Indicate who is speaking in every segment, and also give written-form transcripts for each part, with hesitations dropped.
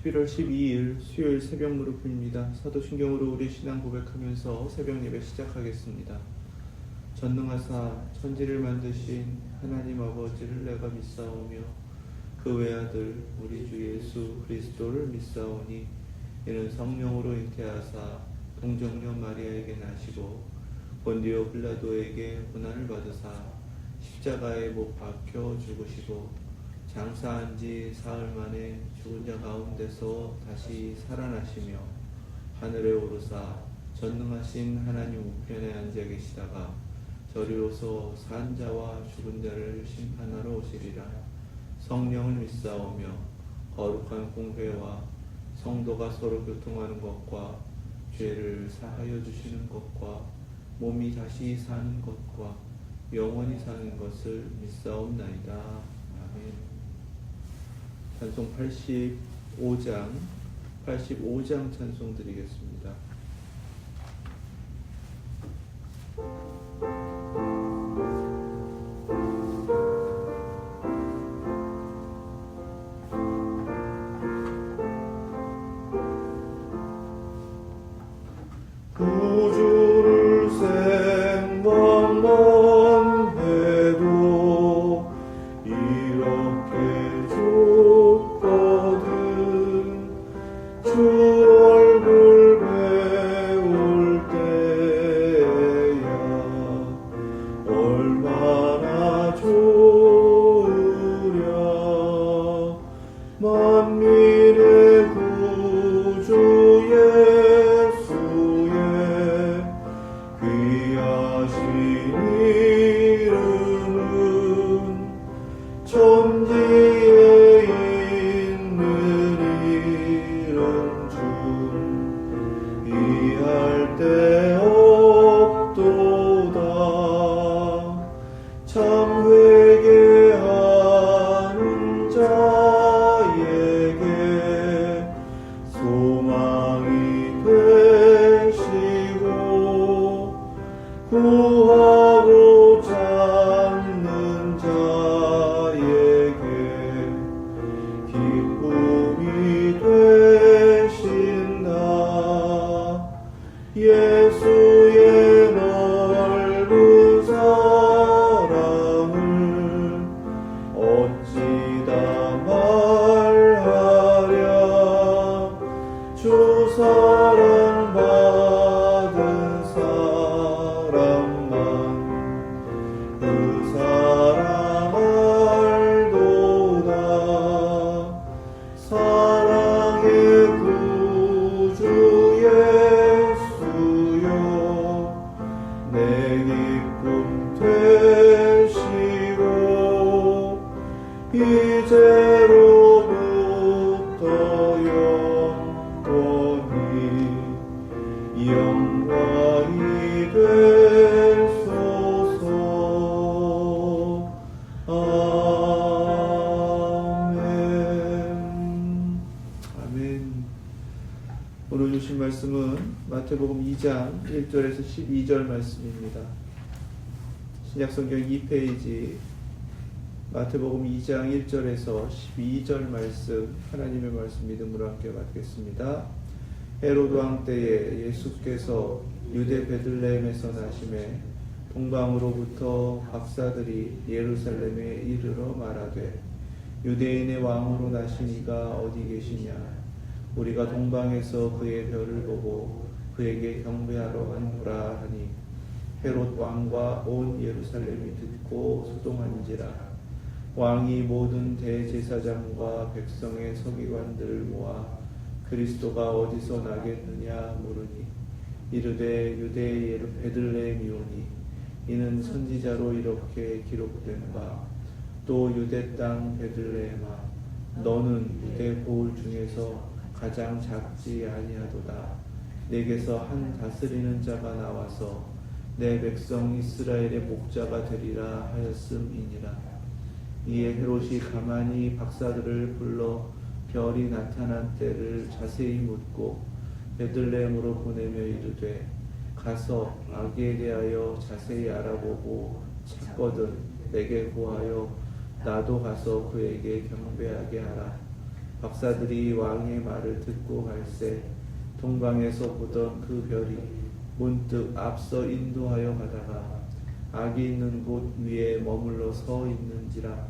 Speaker 1: 11월 12일 수요일 새벽 무릎입니다. 사도신경으로 우리 신앙 고백하면서 새벽 예배 시작하겠습니다. 전능하사 천지를 만드신 하나님 아버지를 내가 믿사오며 그 외아들 우리 주 예수 그리스도를 믿사오니 이는 성령으로 잉태하사 동정녀 마리아에게 나시고 본디오 빌라도에게 고난을 받으사 십자가에 못 박혀 죽으시고 장사한 지 사흘 만에 죽은 자 가운데서 다시 살아나시며 하늘에 오르사 전능하신 하나님 우편에 앉아 계시다가 저리로서 산 자와 죽은 자를 심판하러 오시리라. 성령을 믿사오며 거룩한 공회와 성도가 서로 교통하는 것과 죄를 사하여 주시는 것과 몸이 다시 사는 것과 영원히 사는 것을 믿사옵나이다. 아멘. 찬송 85장 찬송 드리겠습니다.
Speaker 2: 구주를 생각만 해도 이렇게 좋거든. 주 얼굴 배울 때야 얼마나 좋으랴. 만민의 구주 예수의 귀하신 이름은 천지에 있는 이름 중 이할 데 없도다. 참 회개하는 자에게 소망이 되시고 구하고 찾는 자에게 기쁨이 되신다. 예수의 넓은 사랑을 어찌다 말하랴. 주 사랑 받은 사람만 그 사랑 알도다. 사랑의 구주 예수여 내 기쁨 되시고 이제로부터 영원히 영광이 되소서. 아멘.
Speaker 1: 아멘. 오늘 주신 말씀은 마태복음 2장 1절에서 12절 말씀입니다. 신약성경 2페이지 마태복음 2장 1절에서 12절 말씀, 하나님의 말씀 믿음으로 함께 받겠습니다. 헤로드 왕 때에 예수께서 유대 베들레헴에서 나심에 동방으로부터 박사들이 예루살렘에 이르러 말하되 유대인의 왕으로 나신 이가 어디 계시냐. 우리가 동방에서 그의 별을 보고 그에게 경배하러 왔노라 하니 헤롯 왕과 온 예루살렘이 듣고 소동한지라. 왕이 모든 대제사장과 백성의 서기관들을 모아 그리스도가 어디서 나겠느냐 물으니 이르되 유대의 베들레헴이오니 이는 선지자로 이렇게 기록된 바 또 유대 땅 베들레헴아 너는 유대 고을 중에서 가장 작지 아니하도다. 내게서 한 다스리는 자가 나와서 내 백성 이스라엘의 목자가 되리라 하였음이니라. 이에 헤롯이 가만히 박사들을 불러 별이 나타난 때를 자세히 묻고 베들레헴으로 보내며 이르되 가서 아기에 대하여 자세히 알아보고 찾거든 내게 고하여 나도 가서 그에게 경배하게 하라. 박사들이 왕의 말을 듣고 갈새 동방에서 보던 그 별이 문득 앞서 인도하여 가다가 악이 있는 곳 위에 머물러 서 있는지라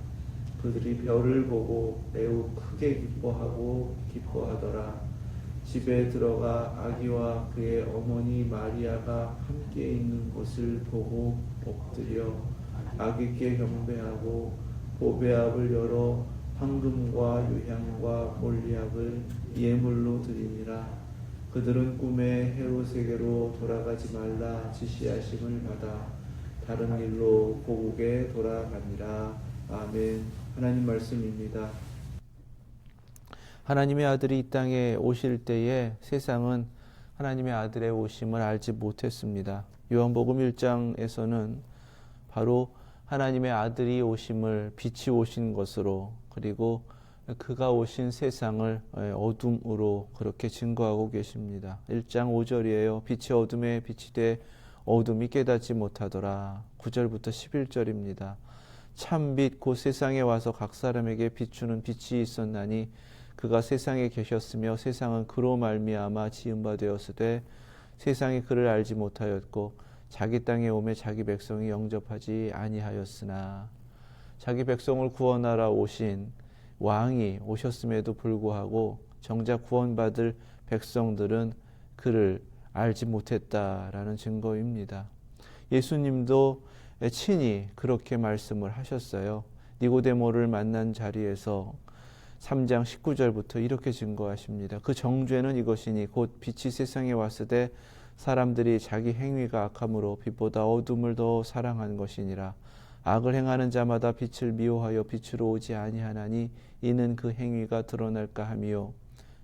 Speaker 1: 그들이 별을 보고 매우 크게 기뻐하더라. 집에 들어가 아기와 그의 어머니 마리아가 함께 있는 것을 보고 엎드려 아기께 경배하고 보배압을 열어 황금과 유향과 몰리압을 예물로 드리니라. 그들은 꿈에 헤롯에게로 돌아가지 말라 지시하심을 받아 다른 길로 고국에 돌아가니라. 아멘. 하나님 말씀입니다. 하나님의 아들이 이 땅에 오실 때에 세상은 하나님의 아들의 오심을 알지 못했습니다. 요한복음 1장에서는 바로 하나님의 아들이 오심을 빛이 오신 것으로 그리고 그가 오신 세상을 어둠으로 그렇게 증거하고 계십니다. 1장 5절이에요. 빛이 어둠에 빛이 돼 어둠이 깨닫지 못하더라. 9절부터 11절입니다. 참빛 곧 세상에 와서 각 사람에게 비추는 빛이 있었나니 그가 세상에 계셨으며 세상은 그로 말미암아 지은 바 되었으되 세상이 그를 알지 못하였고 자기 땅에 오매 자기 백성이 영접하지 아니하였으나 자기 백성을 구원하러 오신 왕이 오셨음에도 불구하고 정작 구원받을 백성들은 그를 알지 못했다라는 증거입니다. 예수님도 친히 그렇게 말씀을 하셨어요. 니고데모를 만난 자리에서 3장 19절부터 이렇게 증거하십니다. 그 정죄는 이것이니 곧 빛이 세상에 왔을 때 사람들이 자기 행위가 악함으로 빛보다 어둠을 더 사랑한 것이니라. 악을 행하는 자마다 빛을 미워하여 빛으로 오지 아니하나니 이는 그 행위가 드러날까 하미요.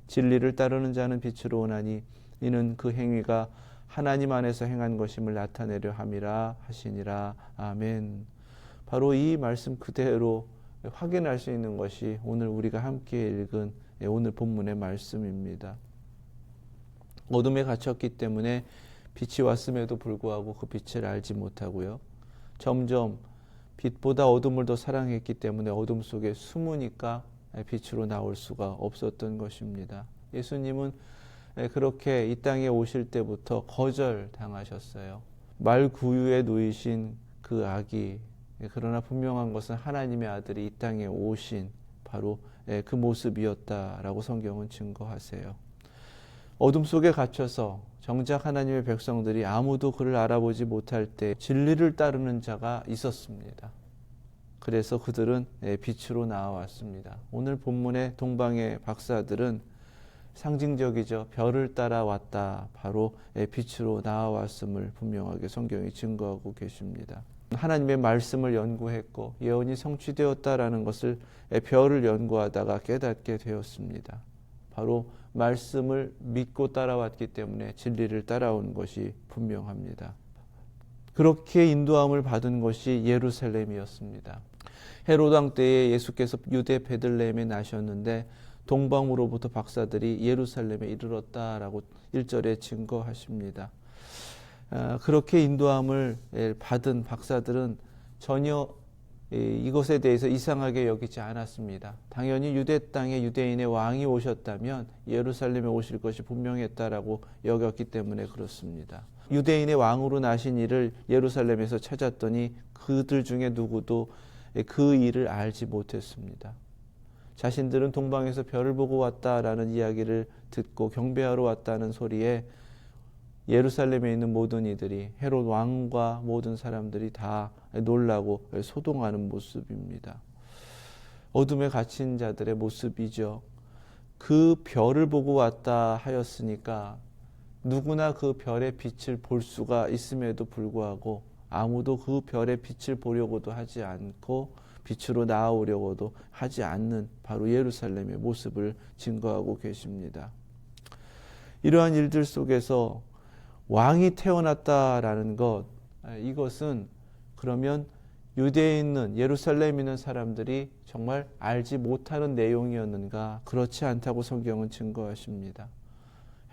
Speaker 1: 진리를 따르는 자는 빛으로 오나니 이는 그 행위가 하나님 안에서 행한 것임을 나타내려 함이라 하시니라. 아멘. 바로 이 말씀 그대로 확인할 수 있는 것이 오늘 우리가 함께 읽은 오늘 본문의 말씀입니다. 어둠에 갇혔기 때문에 빛이 왔음에도 불구하고 그 빛을 알지 못하고요. 점점 빛보다 어둠을 더 사랑했기 때문에 어둠 속에 숨으니까 빛으로 나올 수가 없었던 것입니다. 예수님은 그렇게 이 땅에 오실 때부터 거절당하셨어요. 말구유에 놓이신 그 아기, 그러나 분명한 것은 하나님의 아들이 이 땅에 오신 바로 그 모습이었다라고 성경은 증거하세요. 어둠 속에 갇혀서 정작 하나님의 백성들이 아무도 그를 알아보지 못할 때 진리를 따르는 자가 있었습니다. 그래서 그들은 빛으로 나와왔습니다. 오늘 본문의 동방의 박사들은 상징적이죠. 별을 따라왔다. 바로 빛으로 나와왔음을 분명하게 성경이 증거하고 계십니다. 하나님의 말씀을 연구했고 예언이 성취되었다라는 것을 별을 연구하다가 깨닫게 되었습니다. 바로 말씀을 믿고 따라왔기 때문에 진리를 따라온 것이 분명합니다. 그렇게 인도함을 받은 것이 예루살렘이었습니다. 헤롯 왕 때에 예수께서 유대 베들레헴에 나셨는데 동방으로부터 박사들이 예루살렘에 이르렀다라고 1절에 증거하십니다. 그렇게 인도함을 받은 박사들은 전혀 이것에 대해서 이상하게 여기지 않았습니다. 당연히 유대 땅에 유대인의 왕이 오셨다면 예루살렘에 오실 것이 분명했다라고 여겼기 때문에 그렇습니다. 유대인의 왕으로 나신 이를 예루살렘에서 찾았더니 그들 중에 누구도 그 일을 알지 못했습니다. 자신들은 동방에서 별을 보고 왔다라는 이야기를 듣고 경배하러 왔다는 소리에 예루살렘에 있는 모든 이들이 헤롯 왕과 모든 사람들이 다 놀라고 소동하는 모습입니다. 어둠에 갇힌 자들의 모습이죠. 그 별을 보고 왔다 하였으니까 누구나 그 별의 빛을 볼 수가 있음에도 불구하고 아무도 그 별의 빛을 보려고도 하지 않고 빛으로 나아오려고도 하지 않는 바로 예루살렘의 모습을 증거하고 계십니다. 이러한 일들 속에서 왕이 태어났다라는 것, 이것은 그러면 유대에 있는 예루살렘에 있는 사람들이 정말 알지 못하는 내용이었는가? 그렇지 않다고 성경은 증거하십니다.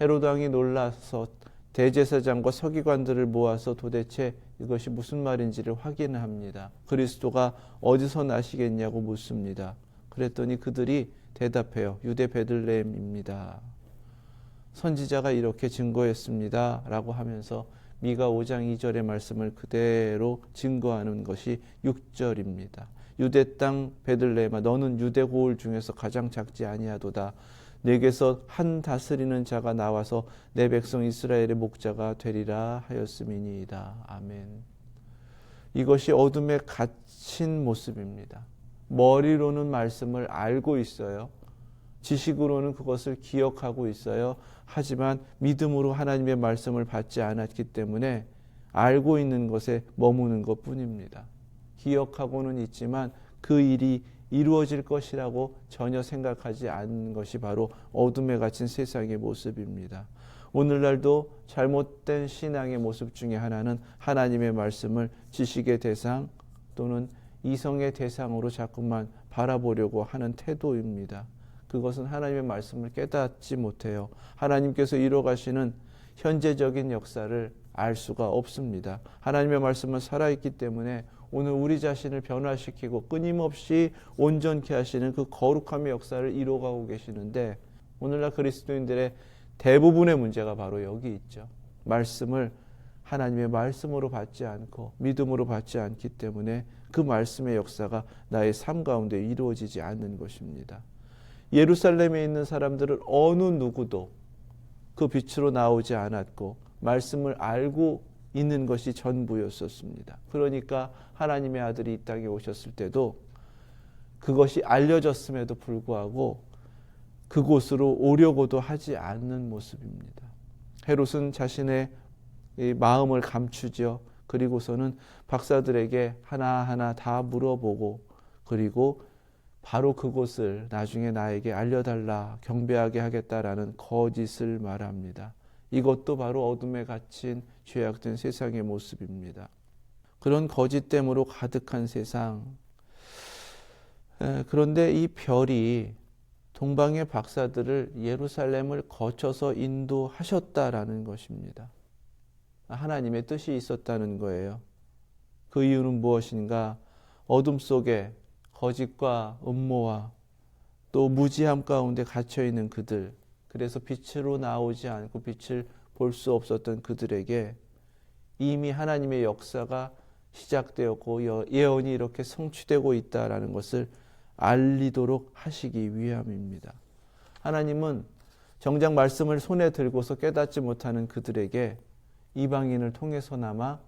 Speaker 1: 헤롯 왕이 놀라서 대제사장과 서기관들을 모아서 도대체 이것이 무슨 말인지를 확인합니다. 그리스도가 어디서 나시겠냐고 묻습니다. 그랬더니 그들이 대답해요. 유대 베들레헴입니다. 선지자가 이렇게 증거했습니다. 라고 하면서 미가 5장 2절의 말씀을 그대로 증거하는 것이 6절입니다. 유대 땅 베들레헴아 너는 유대 고을 중에서 가장 작지 아니하도다. 내게서 한 다스리는 자가 나와서 내 백성 이스라엘의 목자가 되리라 하였음이니이다. 아멘. 이것이 어둠에 갇힌 모습입니다. 머리로는 말씀을 알고 있어요. 지식으로는 그것을 기억하고 있어요. 하지만 믿음으로 하나님의 말씀을 받지 않았기 때문에 알고 있는 것에 머무는 것뿐입니다. 기억하고는 있지만 그 일이 이루어질 것이라고 전혀 생각하지 않는 것이 바로 어둠에 갇힌 세상의 모습입니다. 오늘날도 잘못된 신앙의 모습 중에 하나는 하나님의 말씀을 지식의 대상 또는 이성의 대상으로 자꾸만 바라보려고 하는 태도입니다. 그것은 하나님의 말씀을 깨닫지 못해요. 하나님께서 이루어가시는 현재적인 역사를 알 수가 없습니다. 하나님의 말씀은 살아있기 때문에 오늘 우리 자신을 변화시키고 끊임없이 온전케 하시는 그 거룩함의 역사를 이루어가고 계시는데 오늘날 그리스도인들의 대부분의 문제가 바로 여기 있죠. 말씀을 하나님의 말씀으로 받지 않고 믿음으로 받지 않기 때문에 그 말씀의 역사가 나의 삶 가운데 이루어지지 않는 것입니다. 예루살렘에 있는 사람들은 어느 누구도 그 빛으로 나오지 않았고 말씀을 알고 있는 것이 전부였었습니다. 그러니까 하나님의 아들이 이 땅에 오셨을 때도 그것이 알려졌음에도 불구하고 그곳으로 오려고도 하지 않는 모습입니다. 헤롯은 자신의 마음을 감추죠. 그리고서는 박사들에게 하나하나 다 물어보고 그리고 바로 그곳을 나중에 나에게 알려달라 경배하게 하겠다라는 거짓을 말합니다. 이것도 바로 어둠에 갇힌 죄악된 세상의 모습입니다. 그런 거짓됨으로 가득한 세상. 그런데 이 별이 동방의 박사들을 예루살렘을 거쳐서 인도하셨다라는 것입니다. 하나님의 뜻이 있었다는 거예요. 그 이유는 무엇인가? 어둠 속에 거짓과 음모와 또 무지함 가운데 갇혀있는 그들, 그래서 빛으로 나오지 않고 빛을 볼 수 없었던 그들에게 이미 하나님의 역사가 시작되었고 예언이 이렇게 성취되고 있다라는 것을 알리도록 하시기 위함입니다. 하나님은 정작 말씀을 손에 들고서 깨닫지 못하는 그들에게 이방인을 통해서나마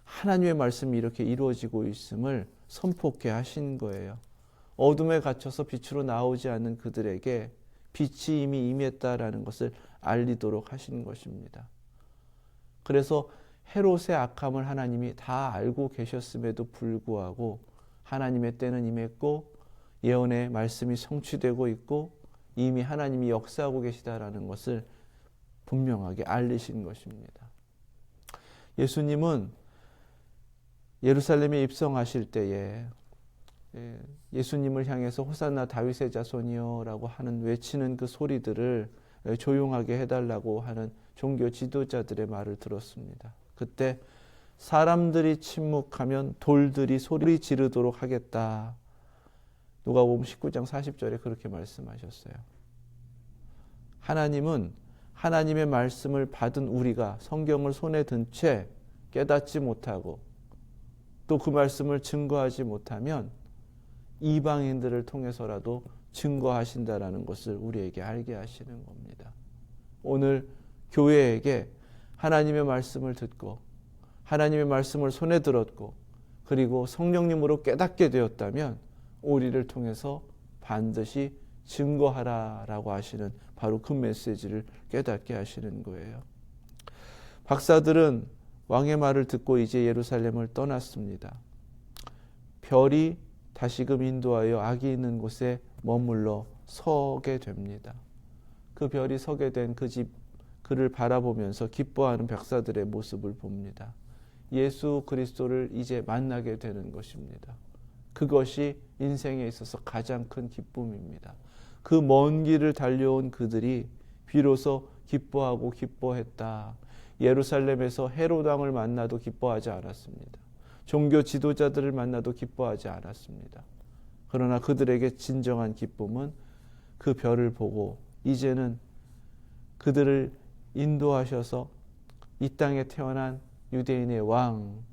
Speaker 1: 하나님의 말씀이 이렇게 이루어지고 있음을 선포케 하신 거예요. 어둠에 갇혀서 빛으로 나오지 않는 그들에게 빛이 이미 임했다라는 것을 알리도록 하신 것입니다. 그래서 헤롯의 악함을 하나님이 다 알고 계셨음에도 불구하고 하나님의 때는 임했고 예언의 말씀이 성취되고 있고 이미 하나님이 역사하고 계시다라는 것을 분명하게 알리신 것입니다. 예수님은 예루살렘에 입성하실 때에 예수님을 향해서 호산나 다윗의 자손이여 라고 하는 외치는 그 소리들을 조용하게 해달라고 하는 종교 지도자들의 말을 들었습니다. 그때 사람들이 침묵하면 돌들이 소리 지르도록 하겠다. 누가복음 19장 40절에 그렇게 말씀하셨어요. 하나님은 하나님의 말씀을 받은 우리가 성경을 손에 든 채 깨닫지 못하고 또 그 말씀을 증거하지 못하면 이방인들을 통해서라도 증거하신다라는 것을 우리에게 알게 하시는 겁니다. 오늘 교회에게 하나님의 말씀을 듣고 하나님의 말씀을 손에 들었고 그리고 성령님으로 깨닫게 되었다면 우리를 통해서 반드시 증거하라라고 하시는 바로 그 메시지를 깨닫게 하시는 거예요. 박사들은 왕의 말을 듣고 이제 예루살렘을 떠났습니다. 별이 다시금 인도하여 악이 있는 곳에 머물러 서게 됩니다. 그 별이 서게 된 그 집, 그를 바라보면서 기뻐하는 박사들의 모습을 봅니다. 예수 그리스도를 이제 만나게 되는 것입니다. 그것이 인생에 있어서 가장 큰 기쁨입니다. 그 먼 길을 달려온 그들이 비로소 기뻐하고 기뻐했다. 예루살렘에서 헤롯 왕을 만나도 기뻐하지 않았습니다. 종교 지도자들을 만나도 기뻐하지 않았습니다. 그러나 그들에게 진정한 기쁨은 그 별을 보고 이제는 그들을 인도하셔서 이 땅에 태어난 유대인의 왕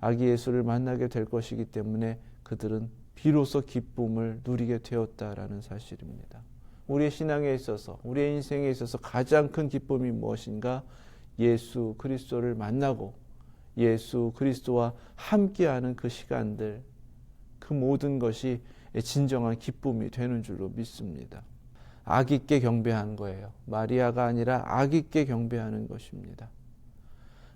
Speaker 1: 아기 예수를 만나게 될 것이기 때문에 그들은 비로소 기쁨을 누리게 되었다라는 사실입니다. 우리의 신앙에 있어서, 우리의 인생에 있어서 가장 큰 기쁨이 무엇인가? 예수 그리스도를 만나고 예수 그리스도와 함께하는 그 시간들, 그 모든 것이 진정한 기쁨이 되는 줄로 믿습니다. 악있게 경배한 거예요. 마리아가 아니라 악있게 경배하는 것입니다.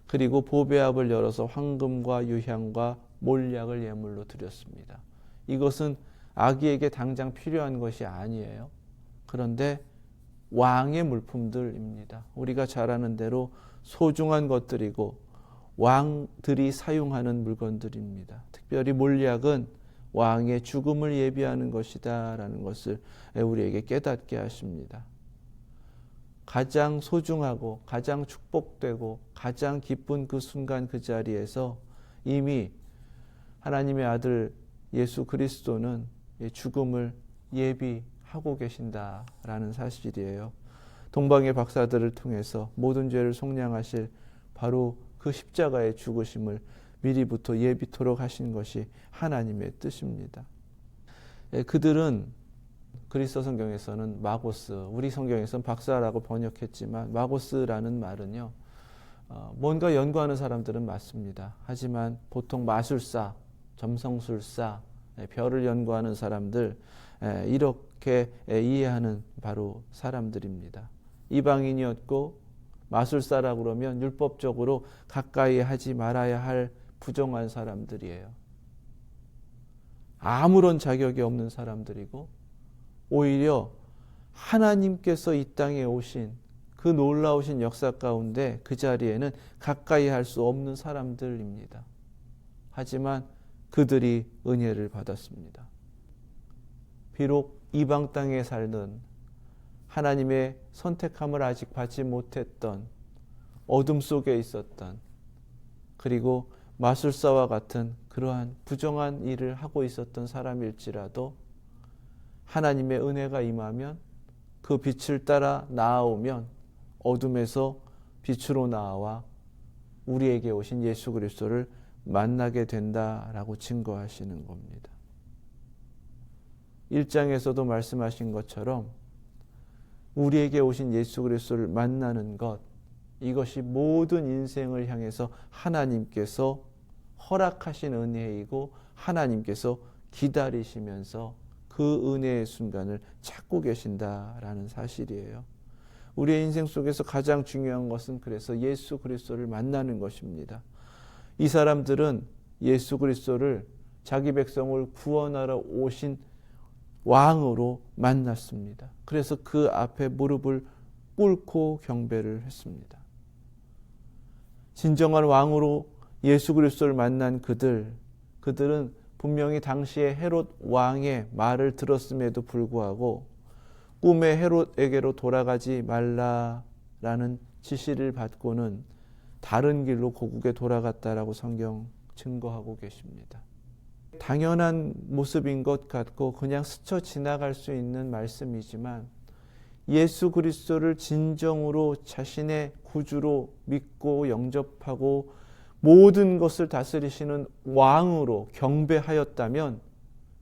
Speaker 1: 그리고 보배압을 열어서 황금과 유향과 몰약을 예물로 드렸습니다. 이것은 아기에게 당장 필요한 것이 아니에요. 그런데 왕의 물품들입니다. 우리가 잘 아는 대로 소중한 것들이고 왕들이 사용하는 물건들입니다. 특별히 몰약은 왕의 죽음을 예비하는 것이다 라는 것을 우리에게 깨닫게 하십니다. 가장 소중하고 가장 축복되고 가장 기쁜 그 순간 그 자리에서 이미 하나님의 아들 예수 그리스도는 죽음을 예비하고 계신다라는 사실이에요. 동방의 박사들을 통해서 모든 죄를 속량하실 바로 그 십자가의 죽으심을 미리부터 예비토록 하신 것이 하나님의 뜻입니다. 그들은 그리스도 성경에서는 마고스, 우리 성경에서는 박사라고 번역했지만 마고스라는 말은요, 뭔가 연구하는 사람들은 맞습니다. 하지만 보통 마술사, 점성술사, 별을 연구하는 사람들, 이렇게 이해하는 바로 사람들입니다. 이방인이었고 마술사라고 그러면 율법적으로 가까이 하지 말아야 할 부정한 사람들이에요. 아무런 자격이 없는 사람들이고 오히려 하나님께서 이 땅에 오신 그 놀라우신 역사 가운데 그 자리에는 가까이 할 수 없는 사람들입니다. 하지만 그들이 은혜를 받았습니다. 비록 이방 땅에 살던 하나님의 선택함을 아직 받지 못했던 어둠 속에 있었던 그리고 마술사와 같은 그러한 부정한 일을 하고 있었던 사람일지라도 하나님의 은혜가 임하면 그 빛을 따라 나아오면 어둠에서 빛으로 나와 우리에게 오신 예수 그리스도를 만나게 된다라고 증거하시는 겁니다. 1장에서도 말씀하신 것처럼 우리에게 오신 예수 그리스도를 만나는 것, 이것이 모든 인생을 향해서 하나님께서 허락하신 은혜이고 하나님께서 기다리시면서 그 은혜의 순간을 찾고 계신다라는 사실이에요. 우리의 인생 속에서 가장 중요한 것은 그래서 예수 그리스도를 만나는 것입니다. 이 사람들은 예수 그리스도를 자기 백성을 구원하러 오신 왕으로 만났습니다. 그래서 그 앞에 무릎을 꿇고 경배를 했습니다. 진정한 왕으로 예수 그리스도를 만난 그들은 분명히 당시에 헤롯 왕의 말을 들었음에도 불구하고 꿈에 헤롯에게로 돌아가지 말라라는 지시를 받고는 다른 길로 고국에 돌아갔다라고 성경 증거하고 계십니다. 당연한 모습인 것 같고 그냥 스쳐 지나갈 수 있는 말씀이지만 예수 그리스도를 진정으로 자신의 구주로 믿고 영접하고 모든 것을 다스리시는 왕으로 경배하였다면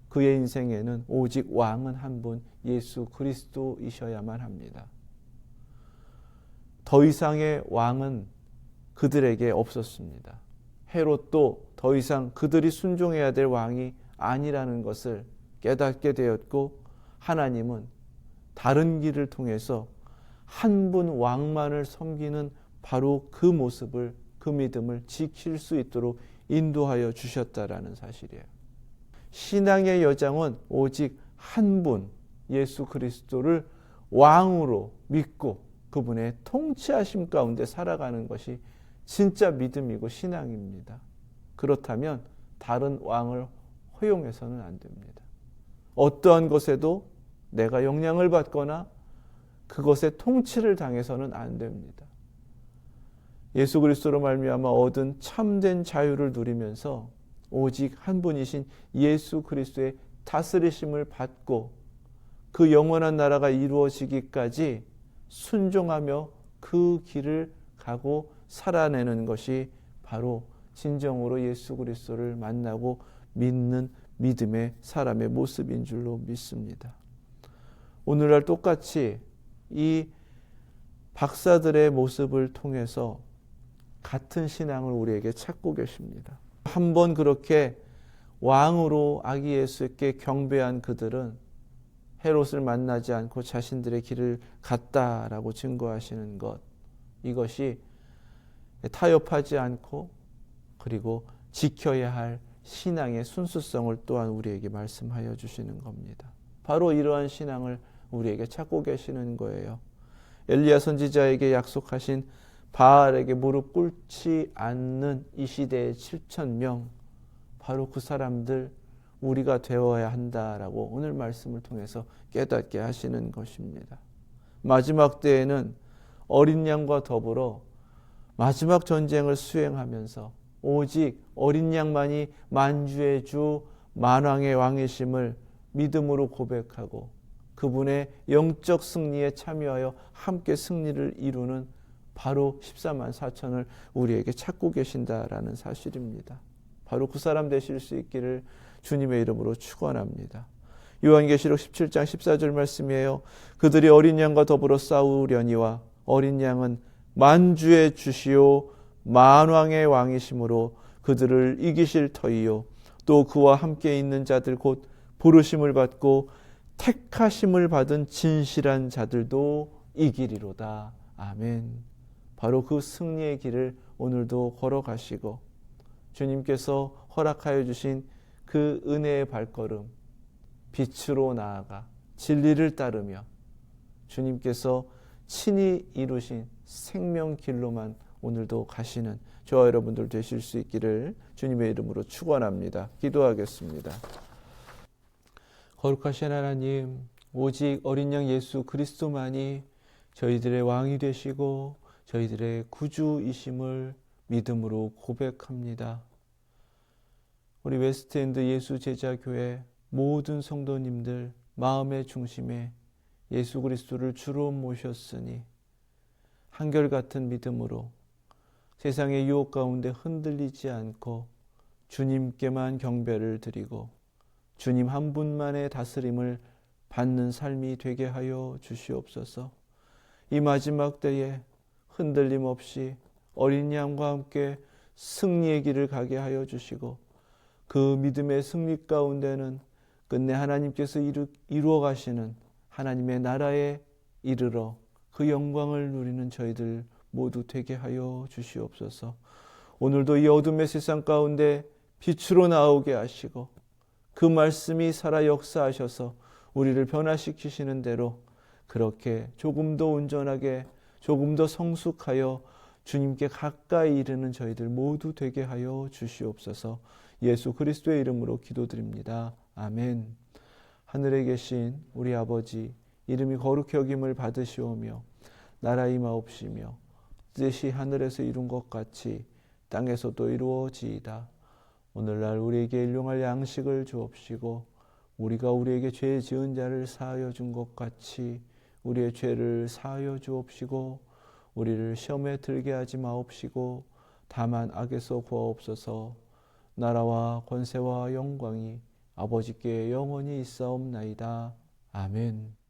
Speaker 1: 그의 인생에는 오직 왕은 한 분 예수 그리스도이셔야만 합니다. 더 이상의 왕은 그들에게 없었습니다. 헤롯도 더 이상 그들이 순종해야 될 왕이 아니라는 것을 깨닫게 되었고 하나님은 다른 길을 통해서 한 분 왕만을 섬기는 바로 그 모습을 그 믿음을 지킬 수 있도록 인도하여 주셨다라는 사실이에요. 신앙의 여정은 오직 한 분 예수 그리스도를 왕으로 믿고 그분의 통치하심 가운데 살아가는 것이 진짜 믿음이고 신앙입니다. 그렇다면 다른 왕을 허용해서는 안 됩니다. 어떠한 것에도 내가 영향을 받거나 그것의 통치를 당해서는 안 됩니다. 예수 그리스도로 말미암아 얻은 참된 자유를 누리면서 오직 한 분이신 예수 그리스도의 다스리심을 받고 그 영원한 나라가 이루어지기까지 순종하며 그 길을 가고 살아내는 것이 바로 진정으로 예수 그리스도를 만나고 믿는 믿음의 사람의 모습인 줄로 믿습니다. 오늘날 똑같이 이 박사들의 모습을 통해서 같은 신앙을 우리에게 찾고 계십니다. 한번 그렇게 왕으로 아기 예수께 경배한 그들은 헤롯을 만나지 않고 자신들의 길을 갔다라고 증거하시는 것, 이것이 타협하지 않고 그리고 지켜야 할 신앙의 순수성을 또한 우리에게 말씀하여 주시는 겁니다. 바로 이러한 신앙을 우리에게 찾고 계시는 거예요. 엘리야 선지자에게 약속하신 바알에게 무릎 꿇지 않는 이 시대의 7,000명, 바로 그 사람들 우리가 되어야 한다라고 오늘 말씀을 통해서 깨닫게 하시는 것입니다. 마지막 때에는 어린 양과 더불어 마지막 전쟁을 수행하면서 오직 어린 양만이 만주의 주 만왕의 왕이심을 믿음으로 고백하고 그분의 영적 승리에 참여하여 함께 승리를 이루는 바로 14만 4천을 우리에게 찾고 계신다라는 사실입니다. 바로 그 사람 되실 수 있기를 주님의 이름으로 축원합니다. 요한계시록 17장 14절 말씀이에요. 그들이 어린 양과 더불어 싸우려니와 어린 양은 만주의 주시오 만왕의 왕이심으로 그들을 이기실 터이요 또 그와 함께 있는 자들 곧 부르심을 받고 택하심을 받은 진실한 자들도 이기리로다. 아멘. 바로 그 승리의 길을 오늘도 걸어가시고 주님께서 허락하여 주신 그 은혜의 발걸음, 빛으로 나아가 진리를 따르며 주님께서 친히 이루신 생명길로만 오늘도 가시는 저와 여러분들 되실 수 있기를 주님의 이름으로 축원합니다. 기도하겠습니다. 거룩하신 하나님, 오직 어린 양 예수 그리스도만이 저희들의 왕이 되시고 저희들의 구주이심을 믿음으로 고백합니다. 우리 웨스트엔드 예수 제자교회 모든 성도님들 마음의 중심에 예수 그리스도를 주로 모셨으니 한결같은 믿음으로 세상의 유혹 가운데 흔들리지 않고 주님께만 경배를 드리고 주님 한 분만의 다스림을 받는 삶이 되게 하여 주시옵소서. 이 마지막 때에 흔들림 없이 어린 양과 함께 승리의 길을 가게 하여 주시고 그 믿음의 승리 가운데는 끝내 하나님께서 이루어 가시는 하나님의 나라에 이르러 그 영광을 누리는 저희들 모두 되게 하여 주시옵소서. 오늘도 이 어둠의 세상 가운데 빛으로 나오게 하시고 그 말씀이 살아 역사하셔서 우리를 변화시키시는 대로 그렇게 조금 더 온전하게 조금 더 성숙하여 주님께 가까이 이르는 저희들 모두 되게 하여 주시옵소서. 예수 그리스도의 이름으로 기도드립니다. 아멘. 하늘에 계신 우리 아버지, 이름이 거룩히 여김을 받으시오며 나라 임하옵시며 뜻이 하늘에서 이룬 것 같이 땅에서도 이루어지이다. 오늘날 우리에게 일용할 양식을 주옵시고 우리가 우리에게 죄 지은 자를 사하여 준 것 같이 우리의 죄를 사하여 주옵시고 우리를 시험에 들게 하지 마옵시고 다만 악에서 구하옵소서. 나라와 권세와 영광이 아버지께 영원히 있사옵나이다. 아멘.